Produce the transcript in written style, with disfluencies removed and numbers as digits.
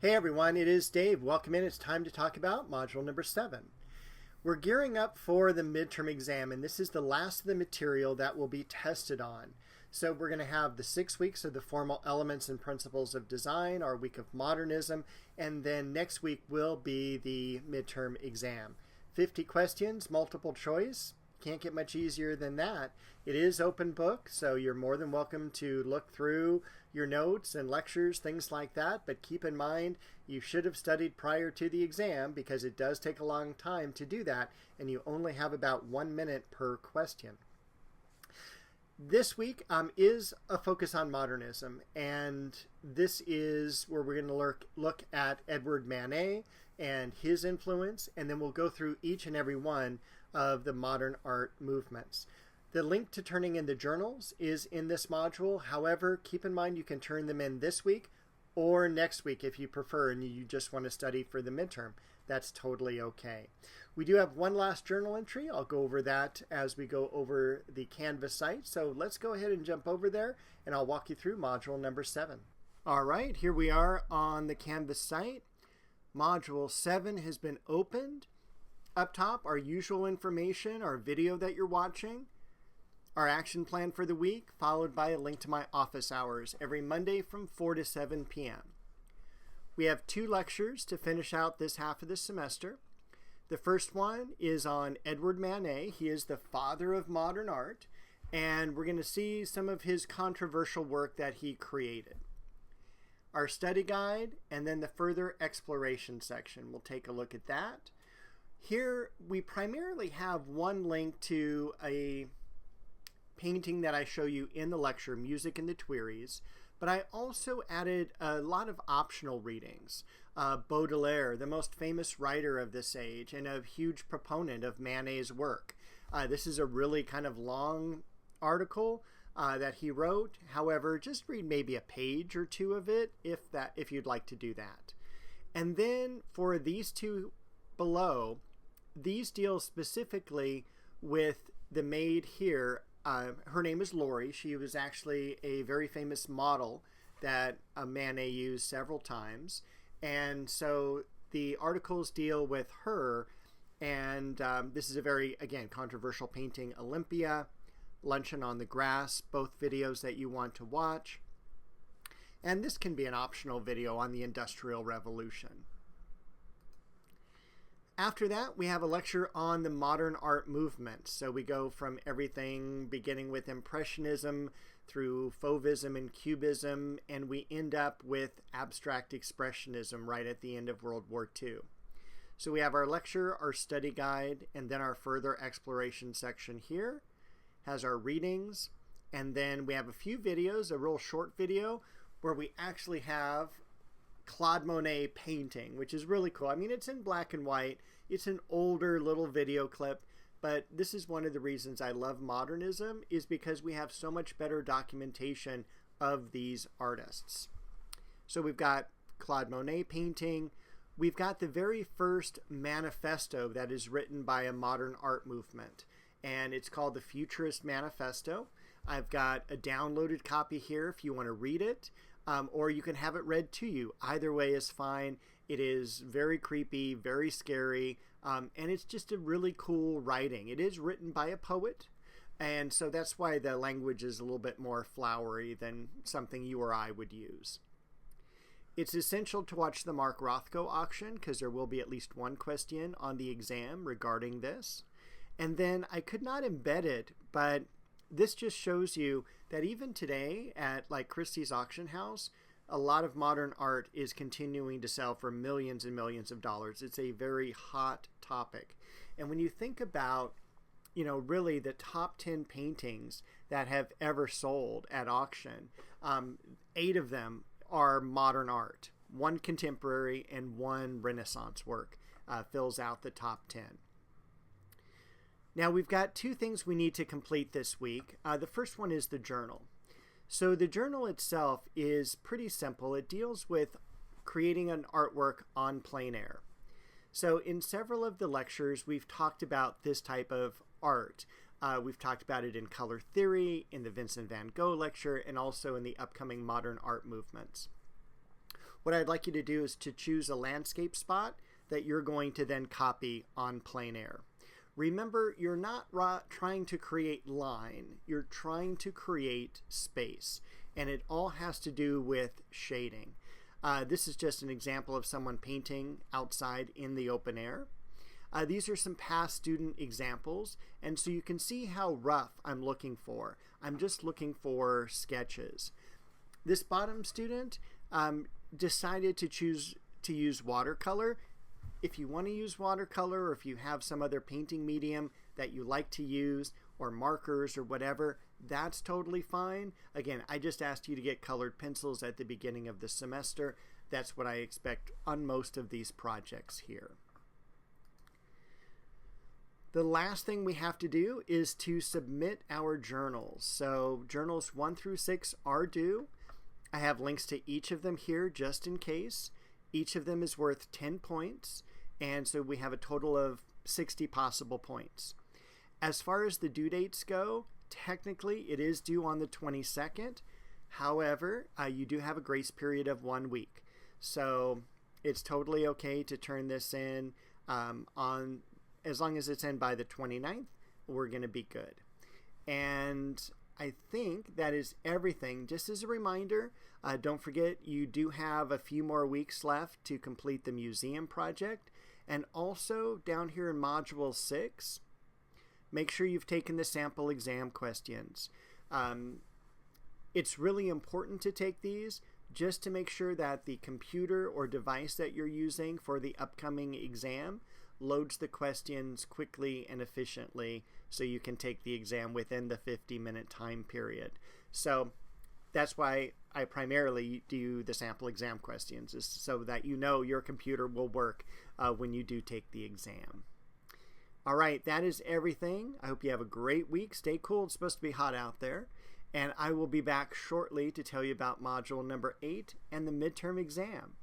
Hey everyone, it is Dave. Welcome in. It's time to talk about module number 7. We're gearing up for the midterm exam, and this is the last of the material that will be tested on. So we're going to have the 6 weeks of the formal elements and principles of design, our week of modernism, and then next week will be the midterm exam. 50 questions, multiple choice. Can't get much easier than that. It is open book, so you're more than welcome to look through your notes and lectures, things like that. But keep in mind, you should have studied prior to the exam because it does take a long time to do that, and you only have about 1 minute per question. This week is a focus on modernism, and this is where we're going to look at Edward Manet and his influence, and then we'll go through each and every one of the modern art movements. The link to turning in the journals is in this module. However, keep in mind you can turn them in this week or next week if you prefer and you just want to study for the midterm. That's totally okay. We do have one last journal entry. I'll go over that as we go over the Canvas site. So let's go ahead and jump over there and I'll walk you through module number 7. All right, here we are on the Canvas site. Module 7 has been opened. Up top, our usual information, our video that you're watching, our action plan for the week, followed by a link to my office hours every Monday from 4 to 7 p.m. We have 2 lectures to finish out this half of the semester. The first one is on Edward Manet. He is the father of modern art, and we're going to see some of his controversial work that he created. Our study guide, and then the further exploration section. We'll take a look at that. Here, we primarily have one link to a painting that I show you in the lecture, Music in the Tuileries, but I also added a lot of optional readings. Baudelaire, the most famous writer of this age and a huge proponent of Manet's work. This is a really kind of long article that he wrote. However, just read maybe a page or 2 of it if you'd like to do that. And then for these 2 below, these deal specifically with the maid here. Her name is Laurie. She was actually a very famous model that Manet used several times. And so the articles deal with her. And this is a very, again, controversial painting, Olympia, Luncheon on the Grass, both videos that you want to watch. And this can be an optional video on the Industrial Revolution. After that, we have a lecture on the modern art movement. So we go from everything beginning with Impressionism through Fauvism and Cubism, and we end up with Abstract Expressionism right at the end of World War II. So we have our lecture, our study guide, and then our further exploration section here has our readings. And then we have a few videos, a real short video where we actually have Claude Monet painting, which is really cool. I mean, it's in black and white. It's an older little video clip, but this is one of the reasons I love modernism is because we have so much better documentation of these artists. So we've got Claude Monet painting. We've got the very first manifesto that is written by a modern art movement, and it's called the Futurist Manifesto. I've got a downloaded copy here if you want to read it. Or you can have it read to you. Either way is fine. It is very creepy, very scary, and it's just a really cool writing. It is written by a poet, and so that's why the language is a little bit more flowery than something you or I would use. It's essential to watch the Mark Rothko auction because there will be at least one question on the exam regarding this. And then I could not embed it, but this just shows you that even today at like Christie's auction house, a lot of modern art is continuing to sell for millions and millions of dollars. It's a very hot topic. And when you think about, really the top 10 paintings that have ever sold at auction, 8 of them are modern art. 1 contemporary and 1 Renaissance work fills out the top 10. Now we've got 2 things we need to complete this week. The first one is the journal. So the journal itself is pretty simple. It deals with creating an artwork on plein air. So in several of the lectures, we've talked about this type of art. We've talked about it in color theory, in the Vincent van Gogh lecture, and also in the upcoming modern art movements. what I'd like you to do is to choose a landscape spot that you're going to then copy on plein air. Remember, you're not trying to create line, you're trying to create space, and it all has to do with shading. This is just an example of someone painting outside in the open air. These are some past student examples, and so you can see how rough I'm looking for. I'm just looking for sketches. This bottom student decided to use watercolor. If you want to use watercolor, or if you have some other painting medium that you like to use, or markers or whatever, that's totally fine. Again, I just asked you to get colored pencils at the beginning of the semester. That's what I expect on most of these projects here. The last thing we have to do is to submit our journals. So journals 1 through 6 are due. I have links to each of them here just in case. Each of them is worth 10 points, and so we have a total of 60 possible points. As far as the due dates go, technically it is due on the 22nd. However, you do have a grace period of 1 week. So it's totally okay to turn this in on, as long as it's in by the 29th, we're going to be good. And I think that is everything. Just as a reminder, don't forget you do have a few more weeks left to complete the museum project. And also down here in Module 6, make sure you've taken the sample exam questions. It's really important to take these just to make sure that the computer or device that you're using for the upcoming exam loads the questions quickly and efficiently so you can take the exam within the 50-minute time period. So that's why I primarily do the sample exam questions, is so that you know your computer will work when you do take the exam. All right, that is everything. I hope you have a great week. Stay cool. It's supposed to be hot out there. And I will be back shortly to tell you about module number 8 and the midterm exam.